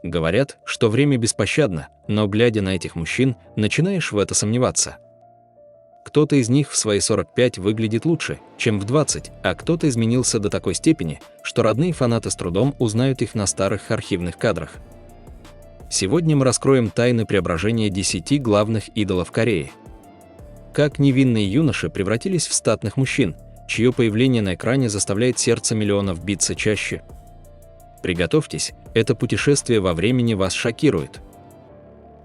Говорят, что время беспощадно, но глядя на этих мужчин, начинаешь в это сомневаться. Кто-то из них в свои 45 выглядит лучше, чем в 20, а кто-то изменился до такой степени, что родные фанаты с трудом узнают их на старых архивных кадрах. Сегодня мы раскроем тайны преображения 10 главных идолов Кореи. Как невинные юноши превратились в статных мужчин, чье появление на экране заставляет сердце миллионов биться чаще. Приготовьтесь, это путешествие во времени вас шокирует.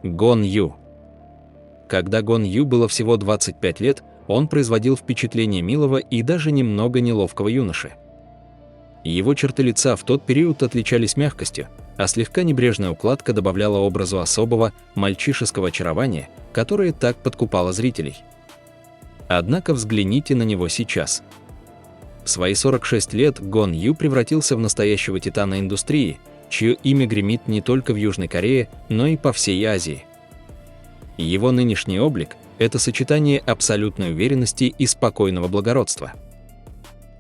Гон Ю. Когда Гон Ю было всего 25 лет, он производил впечатление милого и даже немного неловкого юноши. Его черты лица в тот период отличались мягкостью, а слегка небрежная укладка добавляла образу особого, мальчишеского очарования, которое так подкупало зрителей. Однако взгляните на него сейчас. В свои 46 лет Гон Ю превратился в настоящего титана индустрии, чье имя гремит не только в Южной Корее, но и по всей Азии. Его нынешний облик – это сочетание абсолютной уверенности и спокойного благородства.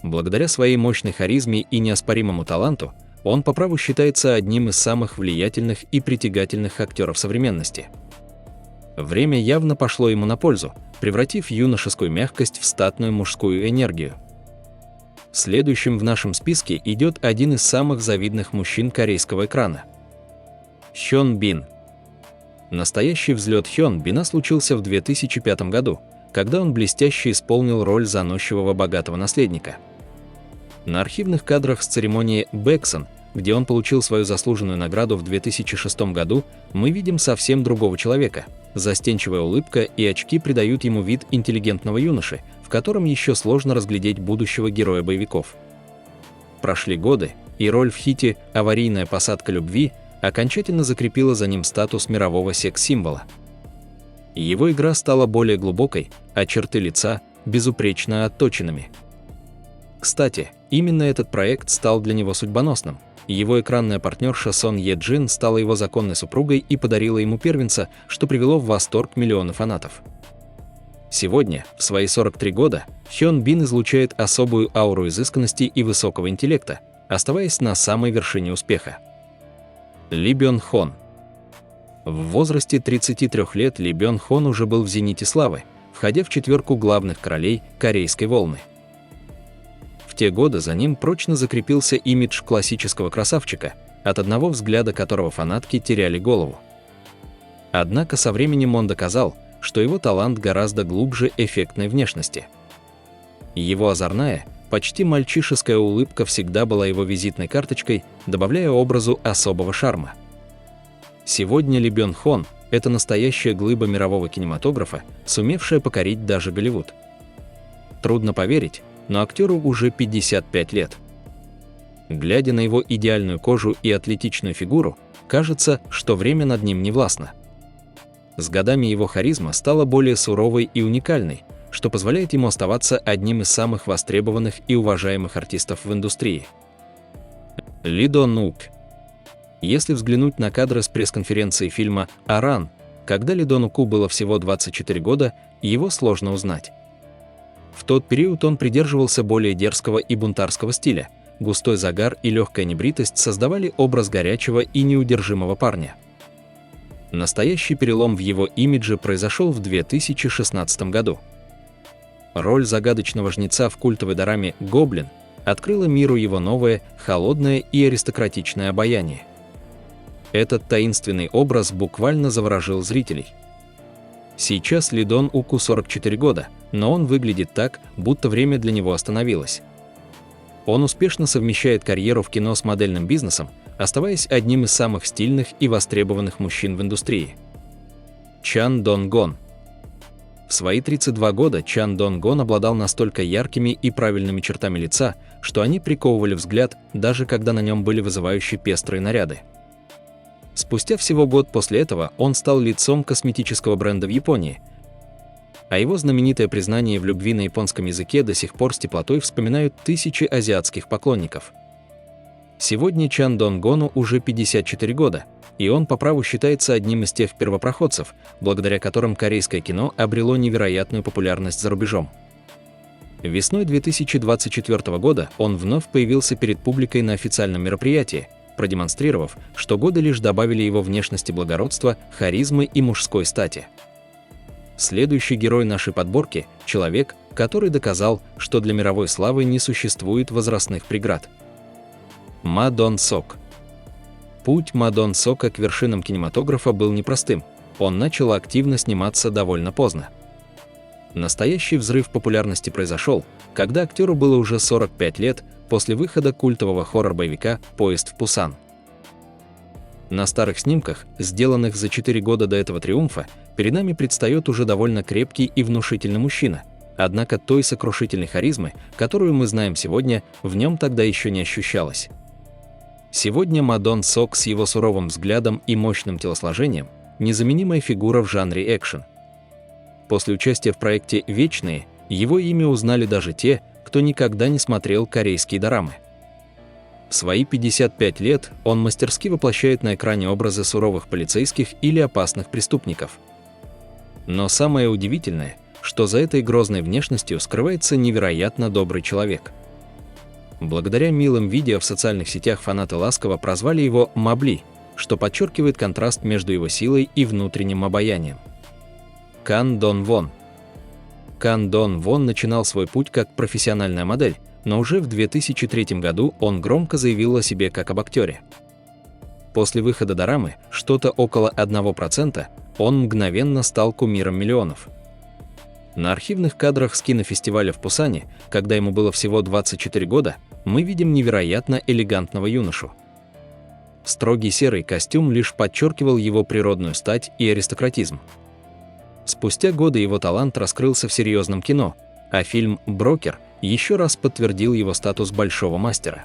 Благодаря своей мощной харизме и неоспоримому таланту, он по праву считается одним из самых влиятельных и притягательных актеров современности. Время явно пошло ему на пользу, превратив юношескую мягкость в статную мужскую энергию. Следующим в нашем списке идет один из самых завидных мужчин корейского экрана – Хён Бин. Настоящий взлет Хён Бина случился в 2005 году, когда он блестяще исполнил роль заносчивого богатого наследника. На архивных кадрах с церемонии Бэксон, где он получил свою заслуженную награду в 2006 году, мы видим совсем другого человека. Застенчивая улыбка и очки придают ему вид интеллигентного юноши, в котором еще сложно разглядеть будущего героя боевиков. Прошли годы, и роль в хите «Аварийная посадка любви» окончательно закрепила за ним статус мирового секс-символа. Его игра стала более глубокой, а черты лица – безупречно отточенными. Кстати, именно этот проект стал для него судьбоносным. Его экранная партнерша Сон Е Джин стала его законной супругой и подарила ему первенца, что привело в восторг миллионы фанатов. Сегодня, в свои 43 года, Хён Бин излучает особую ауру изысканности и высокого интеллекта, оставаясь на самой вершине успеха. Ли Бён Хон. В возрасте 33 лет Ли Бён Хон уже был в зените славы, входя в четверку главных королей корейской волны. В те годы за ним прочно закрепился имидж классического красавчика, от одного взгляда которого фанатки теряли голову. Однако со временем он доказал, что его талант гораздо глубже эффектной внешности. Его озорная, почти мальчишеская улыбка всегда была его визитной карточкой, добавляя образу особого шарма. Сегодня Ли Бён Хон – это настоящая глыба мирового кинематографа, сумевшая покорить даже Голливуд. Трудно поверить, но актеру уже 55 лет. Глядя на его идеальную кожу и атлетичную фигуру, кажется, что время над ним не властно. С годами его харизма стала более суровой и уникальной, что позволяет ему оставаться одним из самых востребованных и уважаемых артистов в индустрии. Ли До Нук. Если взглянуть на кадры с пресс-конференции фильма «Аран», когда Ли До Нуку было всего 24 года, его сложно узнать. В тот период он придерживался более дерзкого и бунтарского стиля. Густой загар и легкая небритость создавали образ горячего и неудержимого парня. Настоящий перелом в его имидже произошел в 2016 году. Роль загадочного жнеца в культовой дораме «Гоблин» открыла миру его новое, холодное и аристократичное обаяние. Этот таинственный образ буквально заворожил зрителей. Сейчас Ли Дон Уку 44 года, но он выглядит так, будто время для него остановилось. Он успешно совмещает карьеру в кино с модельным бизнесом, оставаясь одним из самых стильных и востребованных мужчин в индустрии. Чан Дон Гон. В свои 32 года Чан Дон Гон обладал настолько яркими и правильными чертами лица, что они приковывали взгляд, даже когда на нем были вызывающие пестрые наряды. Спустя всего год после этого он стал лицом косметического бренда в Японии, а его знаменитое признание в любви на японском языке до сих пор с теплотой вспоминают тысячи азиатских поклонников. Сегодня Чан Дон Гону уже 54 года, и он по праву считается одним из тех первопроходцев, благодаря которым корейское кино обрело невероятную популярность за рубежом. Весной 2024 года он вновь появился перед публикой на официальном мероприятии, продемонстрировав, что годы лишь добавили его внешности благородства, харизмы и мужской стати. Следующий герой нашей подборки – человек, который доказал, что для мировой славы не существует возрастных преград. Ма Дон Сок. Путь Ма Дон Сока к вершинам кинематографа был непростым. Он начал активно сниматься довольно поздно. Настоящий взрыв популярности произошел, когда актеру было уже 45 лет после выхода культового хоррор-боевика «Поезд в Пусан». На старых снимках, сделанных за 4 года до этого триумфа, перед нами предстает уже довольно крепкий и внушительный мужчина, однако той сокрушительной харизмы, которую мы знаем сегодня, в нем тогда еще не ощущалось. Сегодня Ма Дон Сок с его суровым взглядом и мощным телосложением – незаменимая фигура в жанре экшен. После участия в проекте «Вечные» его имя узнали даже те, кто никогда не смотрел корейские дорамы. В свои 55 лет он мастерски воплощает на экране образы суровых полицейских или опасных преступников. Но самое удивительное, что за этой грозной внешностью скрывается невероятно добрый человек. Благодаря милым видео в социальных сетях фанаты ласково прозвали его «Мабли», что подчеркивает контраст между его силой и внутренним обаянием. Кан Дон Вон. Кан Дон Вон начинал свой путь как профессиональная модель, но уже в 2003 году он громко заявил о себе как об актере. После выхода дорамы «Что-то около 1%» он мгновенно стал кумиром миллионов. На архивных кадрах с кинофестиваля в Пусане, когда ему было всего 24 года, мы видим невероятно элегантного юношу. Строгий серый костюм лишь подчеркивал его природную стать и аристократизм. Спустя годы его талант раскрылся в серьезном кино, а фильм «Брокер» еще раз подтвердил его статус большого мастера.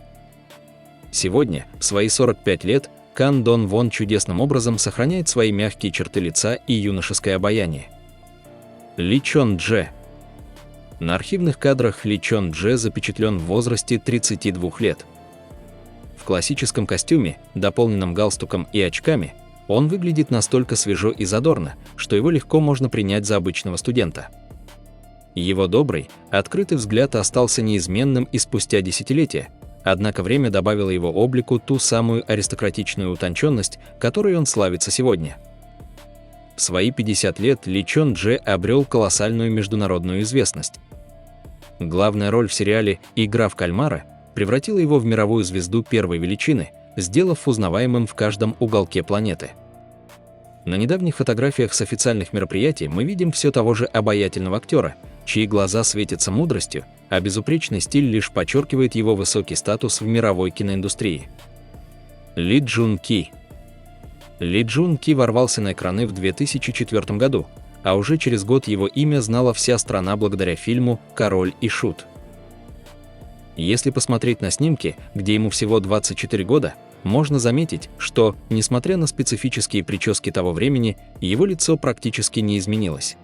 Сегодня, в свои 45 лет, Кан Дон Вон чудесным образом сохраняет свои мягкие черты лица и юношеское обаяние. Ли Чон Дже. На архивных кадрах Ли Чон Дже запечатлен в возрасте 32 лет. В классическом костюме, дополненном галстуком и очками, он выглядит настолько свежо и задорно, что его легко можно принять за обычного студента. Его добрый, открытый взгляд остался неизменным и спустя десятилетия, однако время добавило его облику ту самую аристократичную утонченность, которой он славится сегодня. В свои 50 лет Ли Чон Дже обрел колоссальную международную известность. Главная роль в сериале «Игра в кальмара» превратила его в мировую звезду первой величины, сделав узнаваемым в каждом уголке планеты. На недавних фотографиях с официальных мероприятий мы видим все того же обаятельного актера, чьи глаза светятся мудростью, а безупречный стиль лишь подчеркивает его высокий статус в мировой киноиндустрии. Ли Джун Ки. Ли Джун Ки ворвался на экраны в 2004 году, а уже через год его имя знала вся страна благодаря фильму «Король и Шут». Если посмотреть на снимки, где ему всего 24 года, можно заметить, что, несмотря на специфические прически того времени, его лицо практически не изменилось.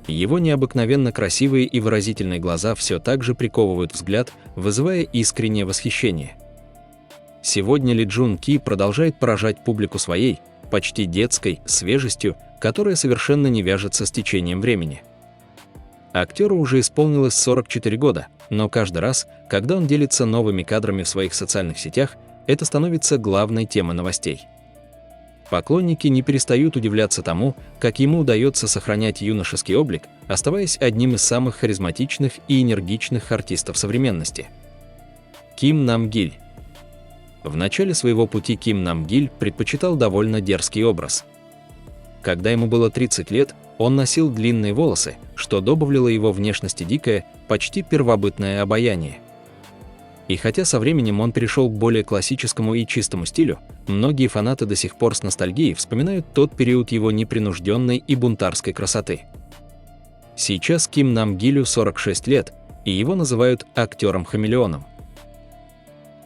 Его необыкновенно красивые и выразительные глаза все так же приковывают взгляд, вызывая искреннее восхищение. Сегодня Ли Джун Ки продолжает поражать публику своей, почти детской, свежестью, которая совершенно не вяжется с течением времени. Актеру уже исполнилось 44 года, но каждый раз, когда он делится новыми кадрами в своих социальных сетях, это становится главной темой новостей. Поклонники не перестают удивляться тому, как ему удается сохранять юношеский облик, оставаясь одним из самых харизматичных и энергичных артистов современности. Ким Нам Гиль. В начале своего пути Ким Нам Гиль предпочитал довольно дерзкий образ. Когда ему было 30 лет, он носил длинные волосы, что добавило его внешности дикое, почти первобытное обаяние. И хотя со временем он перешел к более классическому и чистому стилю, многие фанаты до сих пор с ностальгией вспоминают тот период его непринужденной и бунтарской красоты. Сейчас Ким Нам Гилю 46 лет, и его называют актером-хамелеоном.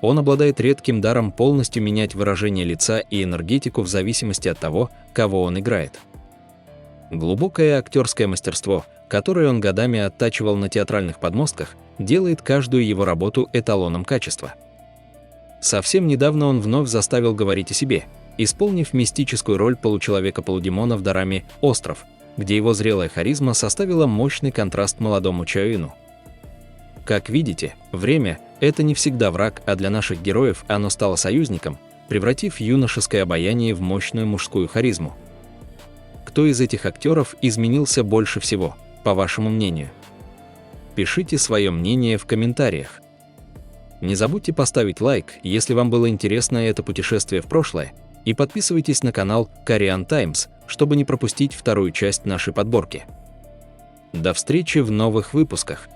Он обладает редким даром полностью менять выражение лица и энергетику в зависимости от того, кого он играет. Глубокое актерское мастерство, которое он годами оттачивал на театральных подмостках, делает каждую его работу эталоном качества. Совсем недавно он вновь заставил говорить о себе, исполнив мистическую роль получеловека-полудемона в дораме «Остров», где его зрелая харизма составила мощный контраст молодому Чо Ыну. Как видите, время – это не всегда враг, а для наших героев оно стало союзником, превратив юношеское обаяние в мощную мужскую харизму. Кто из этих актеров изменился больше всего, по вашему мнению? Пишите свое мнение в комментариях. Не забудьте поставить лайк, если вам было интересно это путешествие в прошлое, и подписывайтесь на канал Korean Times, чтобы не пропустить вторую часть нашей подборки. До встречи в новых выпусках.